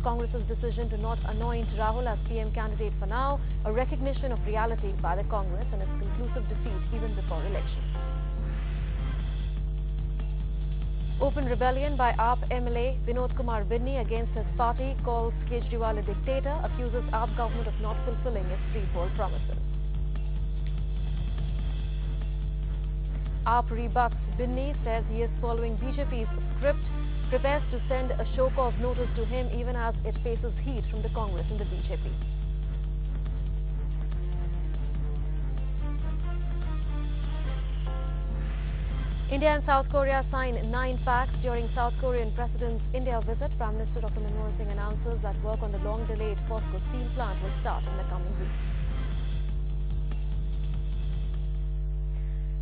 Congress's decision to not anoint Rahul as PM candidate for now, a recognition of reality by the Congress and its conclusive defeat even before elections. Open rebellion by AAP MLA Vinod Kumar Binni against his party, calls Kejriwal a dictator, accuses AAP government of not fulfilling its threefold promises. AAP rebuts Binni, says he is following BJP's script, prepares to send a show cause notice to him even as it faces heat from the Congress and the BJP. India and South Korea sign 9 pacts during South Korean President's India visit. Prime Minister Dr. Manmohan Singh announces that work on the long-delayed POSCO steel plant will start in the coming weeks.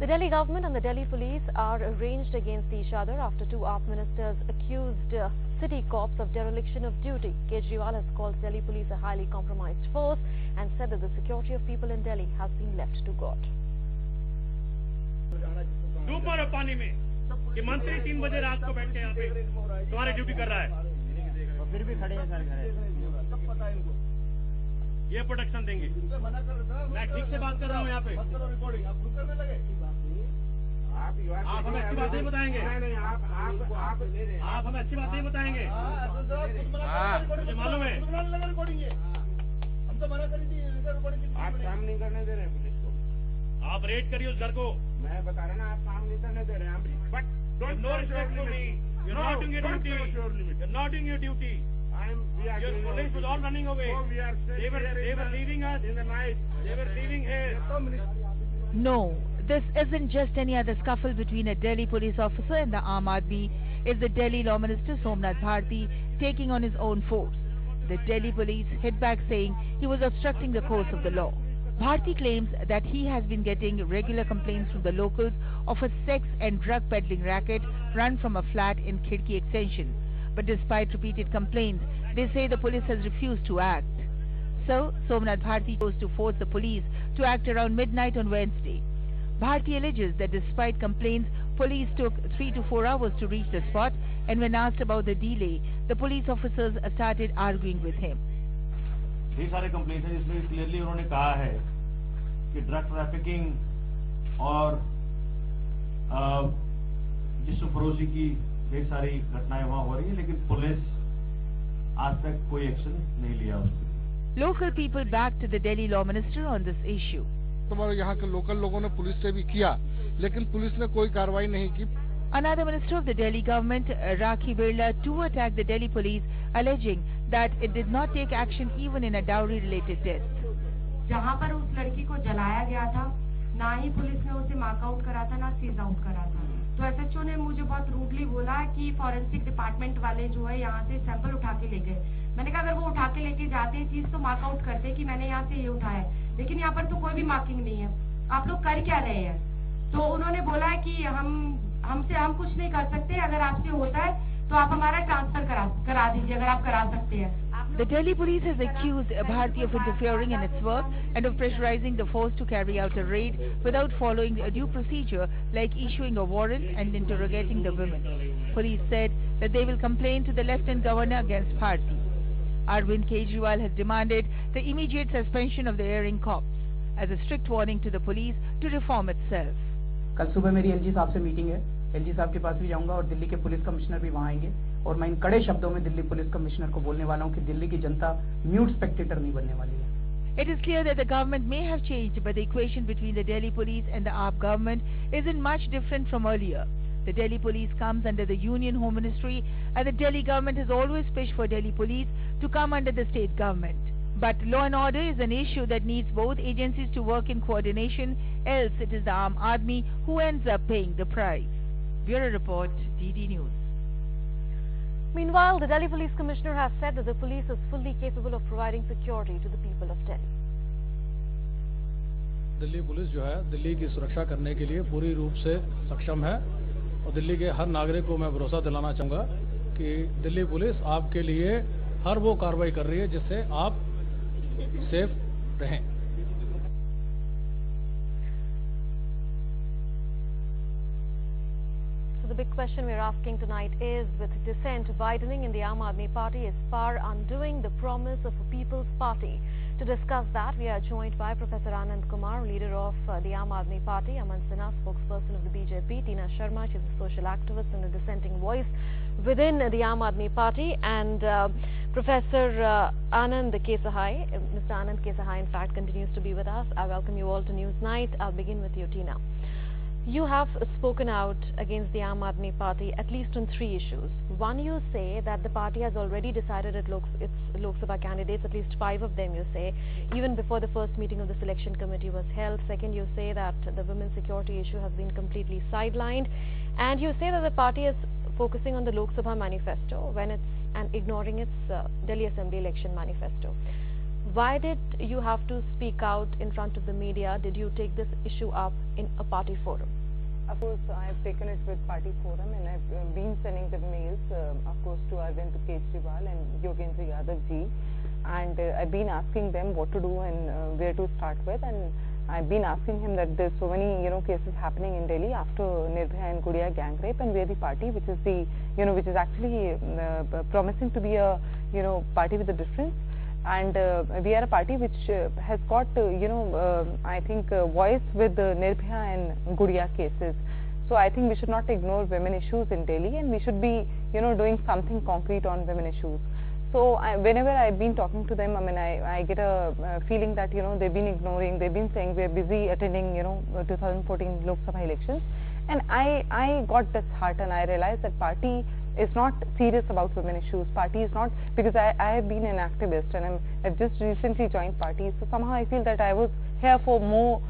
The Delhi government and the Delhi police are arranged against each other after two AAP ministers accused city cops of dereliction of duty. Kejriwal has called Delhi police a highly compromised force and said that the security of people in Delhi has been left to God. ऊपर है पानी में कि मंत्री 3 बजे रात को बैठ के यहाँ पे तुम्हारी ड्यूटी कर रहा है, फिर भी खड़े हैं सर घर। ये प्रोटेक्शन देंगे। मैं ठीक से बात कर रहा हूँ यहाँ पे। आप हमें अच्छी बात नहीं बताएंगे। आप हमें अच्छी बात नहीं बताएंगे। मुझे मालूम है। हम तो मना करी थी। आप काम नहीं करने दे रहे हैं पुलिस को। आप रेड करिए उस घर को। मैं बता रहा ना, आप काम नहीं करने दे रहे हैं। But don't no respect for me. You're not doing your duty. You're not doing your duty. Your police was all running away. They were leaving us in the night. They were leaving here. No, this isn't just any other scuffle between a Delhi police officer and the Aam Aadmi. It's the Delhi Law Minister Somnath Bharti taking on his own force. The Delhi police hit back saying he was obstructing the course of the law. Bharti claims that he has been getting regular complaints from the locals of a sex and drug peddling racket run from a flat in Khidki Extension. But despite repeated complaints, they say the police has refused to act. So, Somnath Bharti chose to force the police to act around midnight on Wednesday. Bharti alleges that despite complaints, police took 3 to 4 hours to reach the spot, and when asked about the delay, the police officers started arguing with him. ढेर सारे complaint हैं जिसमें clearly उन्होंने कहा है कि drug trafficking और जिसम फरोशी की ढेर सारी घटनाएं वहां हो रही है, लेकिन पुलिस आज तक कोई एक्शन नहीं लिया उसपे। Local people backed the Delhi Law Minister on this issue. तुम्हारे यहाँ के लोकल लोगों ने पुलिस से भी किया, लेकिन पुलिस ने कोई कार्रवाई नहीं की। Another minister of the Delhi government, Rakhi Birla, too attacked the Delhi police, alleging that it did not take action even in a dowry-related death. जहाँ पर उस लड़की को जलाया गया था, ना ही पुलिस ने उसे मार्क आउट करा था, ना सीज आउट करा था। तो एसएचओ ने मुझे बहुत रूडली बोला कि फॉरेंसिक डिपार्टमेंट वाले जो है यहाँ से सैंपल उठा के ले गए। मैंने कहा अगर वो उठा के लेके जाते चीज तो मार्क आउट करते कि मैंने यहाँ से ये उठाया है, लेकिन यहाँ पर तो कोई भी मार्किंग नहीं है, आप लोग कर क्या रहे हैं? तो उन्होंने बोला है कि हमसे हम कुछ नहीं कर सकते, अगर आपसे होता है तो आप हमारा ट्रांसफर करा दीजिए अगर आप करा सकते हैं। The Delhi police has accused Bharti of interfering in its work and of pressurizing the force to carry out a raid without following a due procedure like issuing a warrant and interrogating the women. Police said that they will complain to the Lieutenant Governor against Bharti. Arvind Kejriwal has demanded the immediate suspension of the erring cops as a strict warning to the police to reform itself. कल सुबह मेरी LG साहब से meeting है, LG साहब के पास भी जाऊंगा और दिल्ली के पुलिस कमिश्नर भी वहां आएंगे और मैं इन कड़े शब्दों में दिल्ली पुलिस कमिश्नर को बोलने वाला हूं कि दिल्ली की जनता म्यूट स्पेक्टेटर नहीं बनने वाली है। It is clear that the government may have changed, but the equation between the Delhi police and the AAP government isn't much different from earlier. The Delhi police comes under the Union Home Ministry, and the Delhi government has always pushed for Delhi police to come under the state government. But law and order is an issue that needs both agencies to work in coordination, else it is the Aam Aadmi who ends up paying the price. Bureau Report, DD News. Meanwhile, the Delhi Police Commissioner has said that the police is fully capable of providing security to the people of Delhi. Delhi police जो है दिल्ली की सुरक्षा करने के लिए पूरी रूप से सक्षम है और दिल्ली के हर नागरिक को मैं भरोसा दिलाना चाहूंगा कि दिल्ली पुलिस आपके लिए हर वो कार्रवाई कर रही है जिससे आप सेफ रहें। So the big question we're asking tonight is, with dissent widening in the Aam Aadmi Party, is PAR undoing the promise of a People's Party? To discuss that, we are joined by Professor Anand Kumar, leader of the Aam Aadmi Party, Aman Sinha, spokesperson of the BJP, Tina Sharma, she's a social activist and a dissenting voice within the Aam Aadmi Party, and Professor Anand Kesahai. Mr. Anand Kesahai, in fact, continues to be with us. I welcome you all to Newsnight. I'll begin with you, Tina. You have spoken out against the Aam Aadmi Party at least on 3 issues. One, you say that the party has already decided its Lok Sabha candidates, at least 5 of them, you say, even before the first meeting of the selection committee was held. Second, you say that the women's security issue has been completely sidelined. And you say that the party is focusing on the Lok Sabha manifesto and ignoring its Delhi Assembly election manifesto. Why did you have to speak out in front of the media? Did you take this issue up in a party forum? Of course, I have taken it with party forum, and I've been sending the mails, of course, to Arvind Kejriwal and Yogendra Yadav ji, and I've been asking them what to do and where to start with, and I've been asking him that there's so many, cases happening in Delhi after Nirbhaya and Gudiya gang rape, and we're the party which is the, which is actually promising to be a, party with a difference. And we are a party which has got, I think, voice with the Nirbhaya and Gudiya cases. So I think we should not ignore women issues in Delhi, and we should be, doing something concrete on women issues. So whenever I've been talking to them, I mean, I get a feeling that, they've been ignoring, they've been saying we're busy attending, 2014 Lok Sabha elections. And I got disheartened, and I realized that party is not serious about women issues. Party is not, because I have been an activist, and I've just recently joined party. So somehow I feel that I was here for more,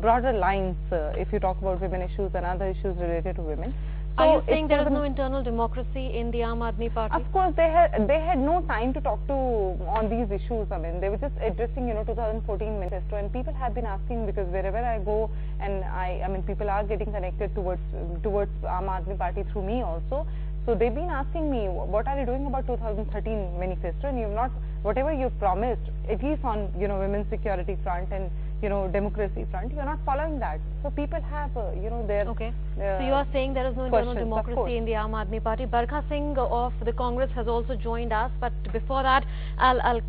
broader lines, if you talk about women issues and other issues related to women. So are you saying there is no internal democracy in the Aam Aadmi Party? Of course, they had no time to talk to on these issues. I mean, they were just addressing, 2014 manifesto, and people have been asking, because wherever I go, and I mean, people are getting connected towards Aam Aadmi Party through me also. So they've been asking me, what are you doing about 2013 manifesto? And you've not, whatever you've promised, at least on women's security front and democracy front, you're not following that. So people have their okay. So you are saying there is no internal democracy in the Aam Aadmi Party. Barkha Singh of the Congress has also joined us, but before that, I'll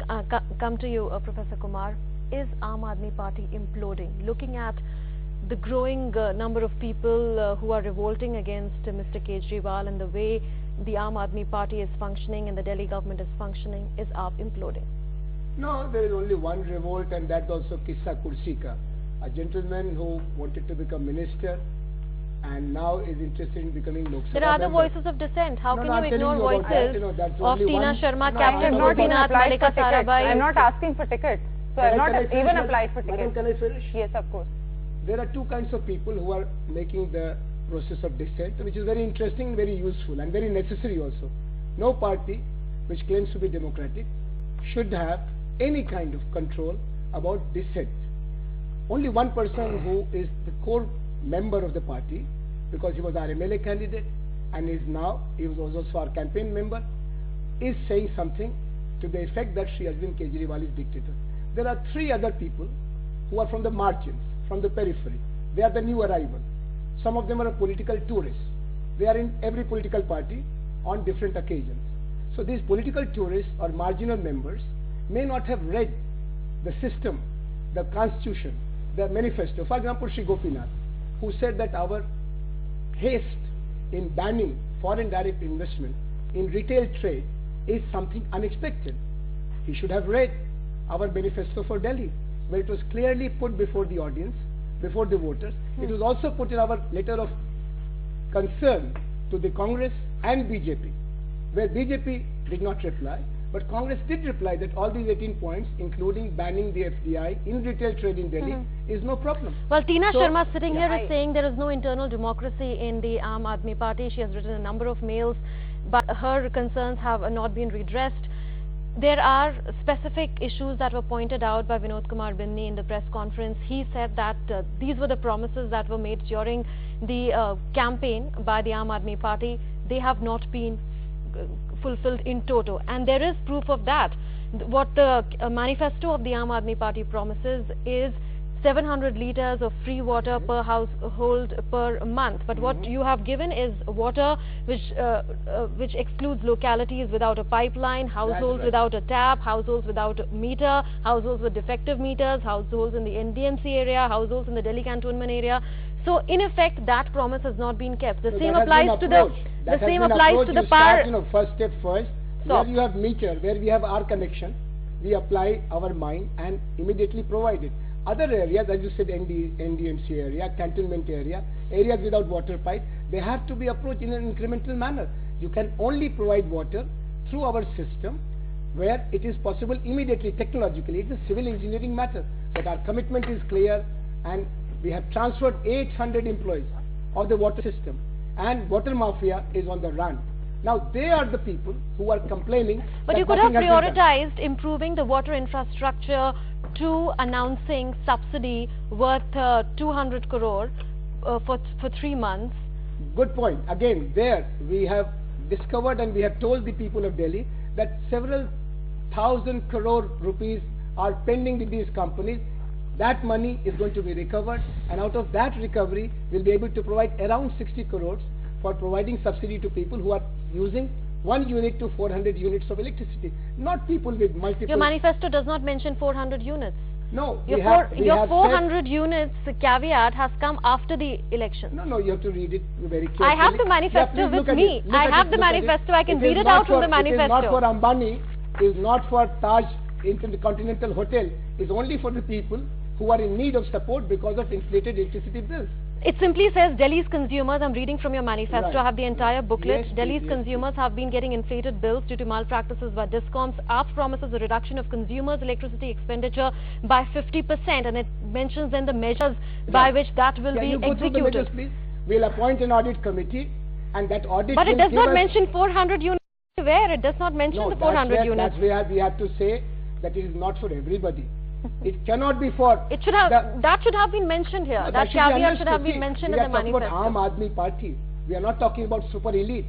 come to you, Professor Kumar. Is Aam Aadmi Party imploding? Looking at the growing number of people who are revolting against Mr. Kejriwal and the way the Aam Aadmi Party is functioning and the Delhi government is functioning, is AAP imploding? No, there is only one revolt, and that's also Kissa Kursi ka. A gentleman who wanted to become minister and now is interested in becoming Lok Sabha. There are other voices of dissent. How can you ignore voices of Tina Sharma, no, Captain Gopinath, Malika Sarabhai? I'm not asking for tickets. So I've not even applied for tickets. Can I finish? Yes, of course. There are 2 kinds of people who are making the process of dissent, which is very interesting, very useful, and very necessary also. No party which claims to be democratic should have any kind of control about dissent. Only one person who is the core member of the party, because he was our MLA candidate and he was also our campaign member, is saying something to the effect that Shri Arvind Kejriwal is dictator. There are 3 other people who are from the margins, from the periphery. They are the new arrival. Some of them are political tourists. They are in every political party on different occasions. So these political tourists or marginal members may not have read the system, the constitution, the manifesto. For example, Shri Gopinath, who said that our haste in banning foreign direct investment in retail trade is something unexpected. He should have read our manifesto for Delhi, where it was clearly put before the audience, before the voters. It was also put in our letter of concern to the Congress and BJP, where BJP did not reply, but Congress did reply that all these 18 points, including banning the FDI in retail trade in Delhi, is no problem. Well, Tina Sharma sitting here is saying there is no internal democracy in the Aam Aadmi Party. She has written a number of mails, but her concerns have not been redressed. There are specific issues that were pointed out by Vinod Kumar Binni in the press conference. He said that these were the promises that were made during the campaign by the Aam Aadmi Party. They have not been fulfilled in toto, and there is proof of that. What the manifesto of the Aam Aadmi Party promises is 700 liters of free water per household per month. But what you have given is water which excludes localities without a pipeline, households without a tap, households without a meter, households with defective meters, households in the NDMC area, households in the Delhi cantonment area. So in effect, that promise has not been kept. The same applies to the power. First step first. Where you have meter, where we have our connection, we apply our mine and immediately provide it. Other areas, as you said, NDMC area, cantonment area, areas without water pipe, they have to be approached in an incremental manner. You can only provide water through our system where it is possible immediately, technologically. It's a civil engineering matter. But our commitment is clear, and we have transferred 800 employees of the water system, and water mafia is on the run. Now they are the people who are complaining. But you could have prioritized improving the water infrastructure to announcing subsidy worth 200 crore for 3 months. Good point. Again, there we have discovered and we have told the people of Delhi that several thousand crore rupees are pending with these companies. That money is going to be recovered, and out of that recovery we'll be able to provide around 60 crores for providing subsidy to people who are using 1 unit to 400 units of electricity, not people with multiple. Your manifesto does not mention 400 units. No, your 400 units caveat has come after the election. No, you have to read it very carefully. I have the manifesto with me. I have the manifesto. I can read it out from the manifesto. It is not for Ambani. It is not for Taj Intercontinental Hotel. It is only for the people who are in need of support because of inflated electricity bills. It simply says Delhi's consumers, I'm reading from your manifesto, Right. I have the entire booklet. Yes, Delhi's yes, consumers have been getting inflated bills due to malpractices by DISCOMs. AAP promises a reduction of consumers' electricity expenditure by 50%, and it mentions then the measures by which that will be you go through the executed. measures, please? We'll appoint an audit committee, and that audit But it will does give not us- mention 400 units. Where? It does not mention No, the 400 that's units. where we have to say that it is not for everybody. It cannot be for... It should have, that should have been mentioned here. No, that should be caveat should have understood. been mentioned We in are the talking manifesto. about Aam Aadmi Party. We are not talking about super elite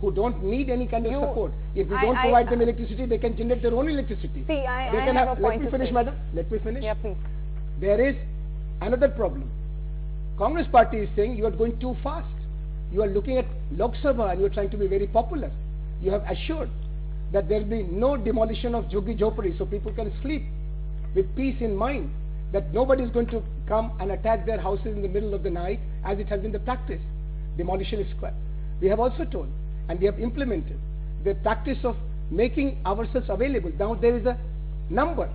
who don't need any kind of support. If we don't provide them electricity, they can generate their own electricity. See, I can have a point Let me to finish, say. madam. Let me finish. Yeah, please. There is another problem. Congress party is saying you are going too fast. You are looking at Lok Sabha and you are trying to be very popular. You have assured that there will be no demolition of Jhuggi Jhopadi so people can sleep with peace in mind, that nobody is going to come and attack their houses in the middle of the night as it has been the practice. Demolition is square. We have also told and we have implemented the practice of making ourselves available. Now there is a number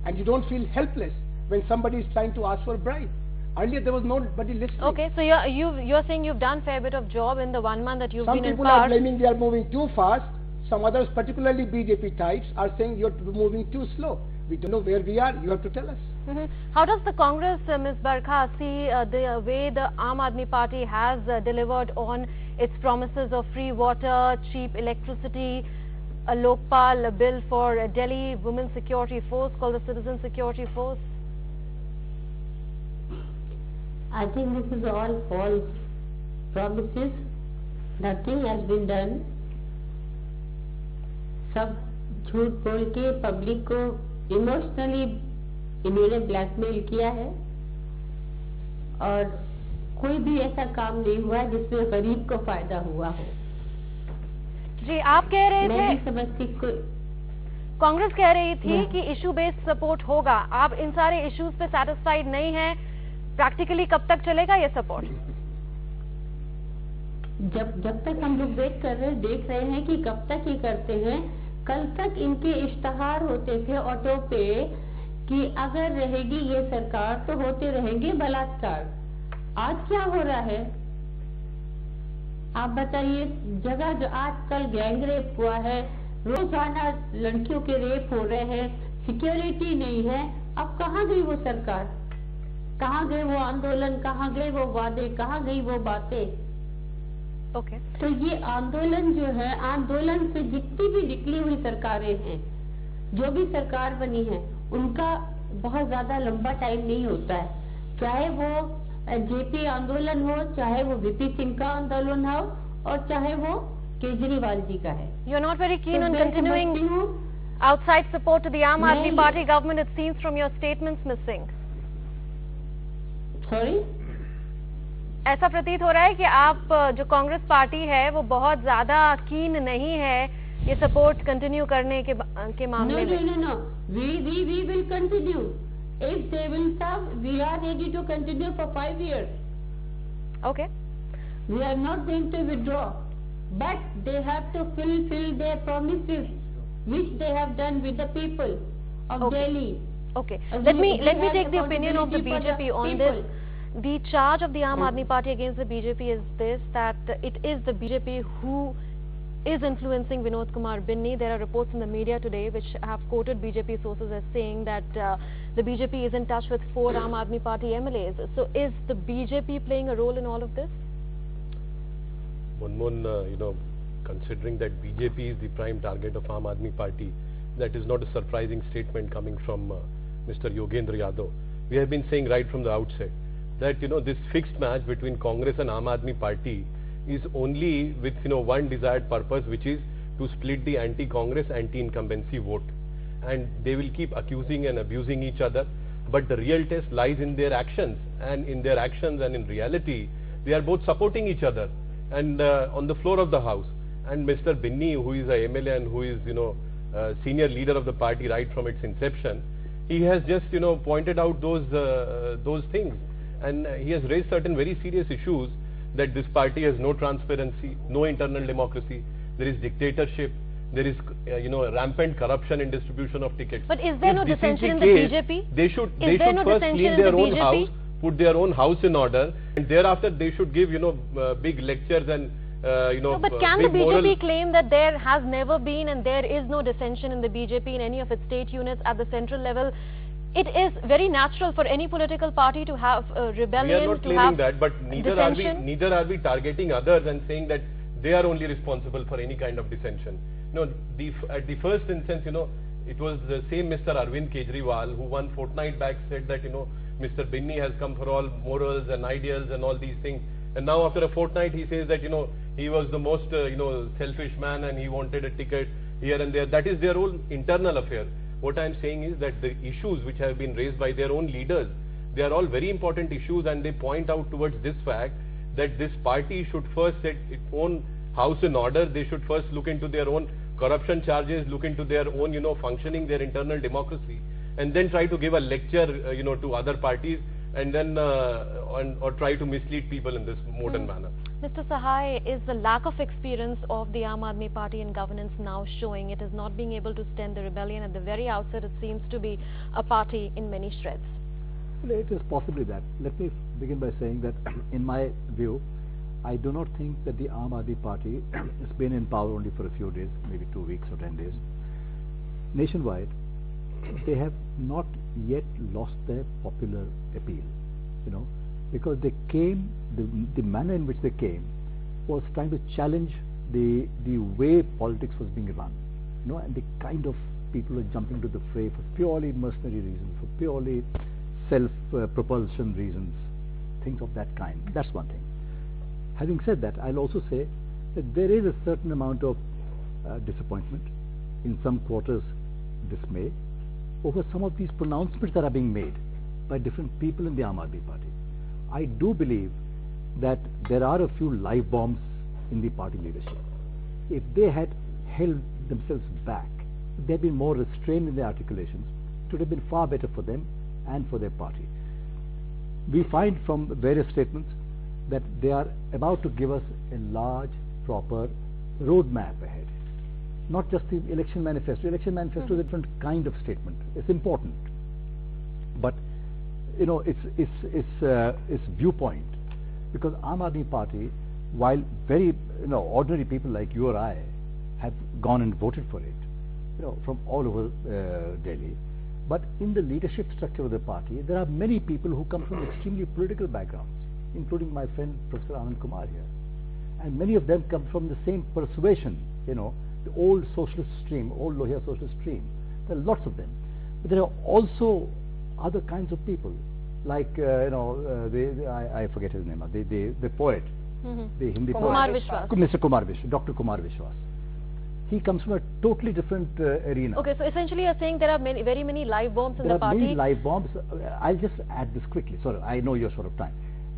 and you don't feel helpless when somebody is trying to ask for a bribe. Earlier there was nobody listening. Okay, so you're saying you've done fair bit of job in the 1 month that you've Some been in people power. are claiming they are moving too fast. Some others, particularly BJP types, are saying you're moving too slow. We don't know where we are. You have to tell us. How does the Congress, Ms. Barkha, see the way the Aam Aadmi Party has delivered on its promises of free water, cheap electricity, a Lokpal bill for Delhi Women's Security Force called the Citizen Security Force? I think this is all false promises. Nothing has been done. सब झूठ बोल के public को emotionally इन्होंने blackmail किया है और कोई भी ऐसा काम नहीं हुआ जिसमें गरीब को फायदा हुआ हो। जी, आप कह रहे मैं थे, नहीं समझती कोई कांग्रेस कह रही थी कि इशू बेस्ड सपोर्ट होगा। आप इन सारे इश्यूज पे सेटिस्फाइड नहीं हैं। प्रैक्टिकली कब तक चलेगा ये सपोर्ट? जब तक हम लोग वेट कर रहे हैं, देख रहे हैं कि कब तक ये करते हैं। कल तक इनके इश्तहार होते थे ऑटो पे कि अगर रहेगी ये सरकार तो होते रहेंगे बलात्कार। आज क्या हो रहा है आप बताइए। जगह जो आजकल गैंग रेप हुआ है, रोजाना लड़कियों के रेप हो रहे हैं, सिक्योरिटी नहीं है। अब कहाँ गई वो सरकार, कहाँ गए वो आंदोलन, कहाँ गए वो वादे, कहाँ गई वो बातें। ओके। तो ये आंदोलन जो है, आंदोलन से जितनी भी निकली हुई सरकारें हैं, जो भी सरकार बनी है, उनका बहुत ज्यादा लंबा टाइम नहीं होता है। चाहे वो जेपी आंदोलन हो, चाहे वो वीपी सिंह का आंदोलन हो, और चाहे वो केजरीवाल जी का है। You're not very keen on continuing outside support to the Aam Aadmi Party government, it seems from your statements, Ms. Singh. Sorry, ऐसा प्रतीत हो रहा है कि आप जो कांग्रेस पार्टी है वो बहुत ज्यादा कीन नहीं है ये सपोर्ट कंटिन्यू करने के मामले में। No. We will continue. If they will serve, we are ready to continue for 5 years. Okay. We are not going to withdraw, but they have to fulfill their promises, which they have done with the people of Delhi. Okay. Let me take the opinion of the BJP on this. The charge of the Aam Aadmi Party against the BJP is this, that it is the BJP who is influencing Vinod Kumar Binni. There are reports in the media today which have quoted BJP sources as saying that the BJP is in touch with 4 Aam Aadmi Party MLAs. So is the BJP playing a role in all of this? Monmon, considering that BJP is the prime target of Aam Aadmi Party, that is not a surprising statement coming from Mr. Yogendra Yadav. We have been saying right from the outset that, this fixed match between Congress and Aam Aadmi Party is only with, one desired purpose, which is to split the anti-Congress, anti-incumbency vote. And they will keep accusing and abusing each other. But the real test lies in their actions. And in their actions and in reality, they are both supporting each other. And on the floor of the House. And Mr. Binni, who is a MLA and who is, senior leader of the party right from its inception, he has just, pointed out those things. And he has raised certain very serious issues, that this party has no transparency, no internal democracy, there is dictatorship, there is, rampant corruption in distribution of tickets. But is there no dissension in the BJP? They should first clean their own house, put their own house in order, and thereafter they should give, big lectures and, No, but can the BJP claim that there has never been and there is no dissension in the BJP in any of its state units at the central level? It is very natural for any political party to have rebellion. We are not claiming that, but neither are we targeting others and saying that they are only responsible for any kind of dissension. At the first instance, it was the same Mr. Arvind Kejriwal who one fortnight back said that, Mr. Binni has come for all morals and ideals and all these things. And now after a fortnight he says that, he was the most, selfish man and he wanted a ticket here and there. That is their own internal affair. What I am saying is that the issues which have been raised by their own leaders, they are all very important issues, and they point out towards this fact that this party should first set its own house in order. They should first look into their own corruption charges, look into their own, functioning, their internal democracy, and then try to give a lecture, to other parties, and then or try to mislead people in this modern manner. Mr. Sahai, is the lack of experience of the Aam Aadmi Party in governance now showing it is not being able to stem the rebellion? At the very outset, it seems to be a party in many shreds. Well, it is possibly that. Let me begin by saying that, in my view, I do not think that the Aam Aadmi Party has been in power only for a few days, maybe 2 weeks or 10 days. Nationwide, they have not yet lost their popular appeal, because they came, the manner in which they came was trying to challenge the way politics was being run, and the kind of people who are jumping to the fray for purely mercenary reasons, for purely self-propulsion reasons, things of that kind. That's one thing. Having said that, I'll also say that there is a certain amount of disappointment, in some quarters dismay, over some of these pronouncements that are being made by different people in the Aam Aadmi Party. I do believe that there are a few live bombs in the party leadership. If they had held themselves back, if they had been more restrained in their articulations, it would have been far better for them and for their party. We find from various statements that they are about to give us a large, proper roadmap ahead. Not just the election manifesto. Election manifesto is a different kind of statement. It's important, but its viewpoint, because Aam Aadmi Party, while very ordinary people like you or I have gone and voted for it, from all over Delhi, but in the leadership structure of the party, there are many people who come from extremely political backgrounds, including my friend Professor Anand Kumar here, and many of them come from the same persuasion, the old socialist stream, old Lohia socialist stream. There are lots of them, but there are also other kinds of people, like I forget his name, the poet, the Hindi Kumar poet, Vishwas. Mr. Kumar Vishwas, Dr. Kumar Vishwas. He comes from a totally different arena. Okay, so essentially you're saying there are very many live bombs in There the are party. many live bombs. I'll just add this quickly. Sorry, I know you're short of time.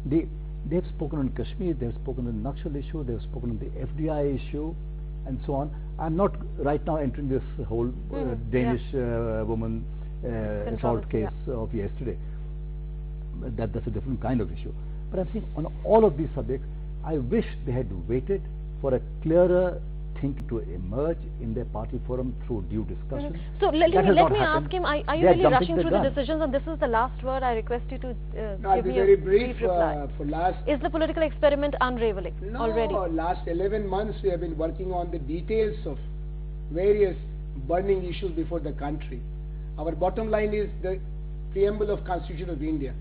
They've spoken on Kashmir, they've spoken on the Nakshal issue, they've spoken on the FDI issue, and so on. I'm not right now entering this whole Danish woman assault case of yesterday. That's a different kind of issue. But I'm saying on all of these subjects, I wish they had waited for a clearer thinking to emerge in their party forum through due discussion. So let me ask him, are you really rushing through the decisions? And this is the last word. I request you to give me a brief reply. Is the political experiment unraveling already? No, last 11 months we have been working on the details of various burning issues before the country. Our bottom line is the preamble of Constitution of India.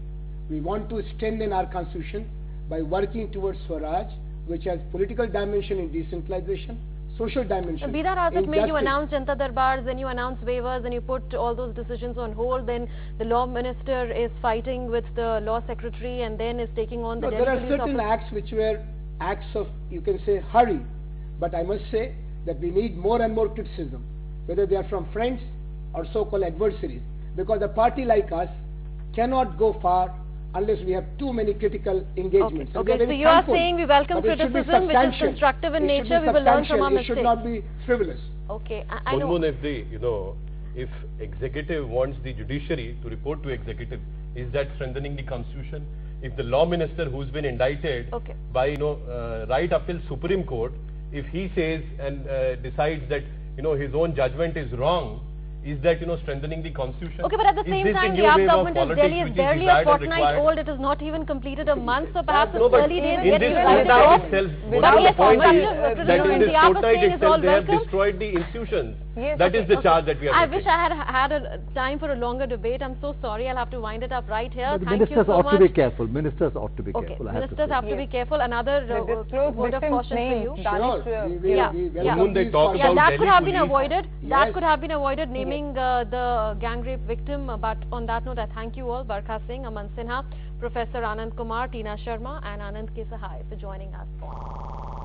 We want to strengthen our Constitution by working towards Swaraj, which has political dimension in decentralization, social dimension. Be that as it may, you announced Janta Darbars, then you announced waivers, and you put all those decisions on hold. Then the law minister is fighting with the law secretary, and then is taking on the. No, there are certain acts which were acts of, you can say, hurry. But I must say that we need more and more criticism, whether they are from friends or so-called adversaries, because a party like us cannot go far unless we have too many critical engagements. Okay, so you are saying we welcome criticism which is constructive in nature, we will learn from our mistakes. It should not be frivolous. Okay, I know. If executive wants the judiciary to report to executive, is that strengthening the constitution? If the law minister who's been indicted by, right up till Supreme Court, if he says and decides that, his own judgment is wrong, is that, strengthening the constitution? Okay, but at the same time, the AAP government in Delhi is barely a fortnight old. It has not even completed a month, so perhaps it's early days. In this fortnight itself, the point is that in this fortnight itself, they have destroyed the institutions. That is the charge that we are I wish I had a time for a longer debate. I'm so sorry. I'll have to wind it up right here. Thank you so much. Ministers ought to be careful. Ministers ought to be careful. Ministers have to be careful. Another word of caution for you. That could have been avoided. That could have been avoided, naming the gang rape victim. But on that note, I thank you all, Barkha Singh, Aman Sinha, Professor Anand Kumar, Tina Sharma and Anand K. Sahai for joining us.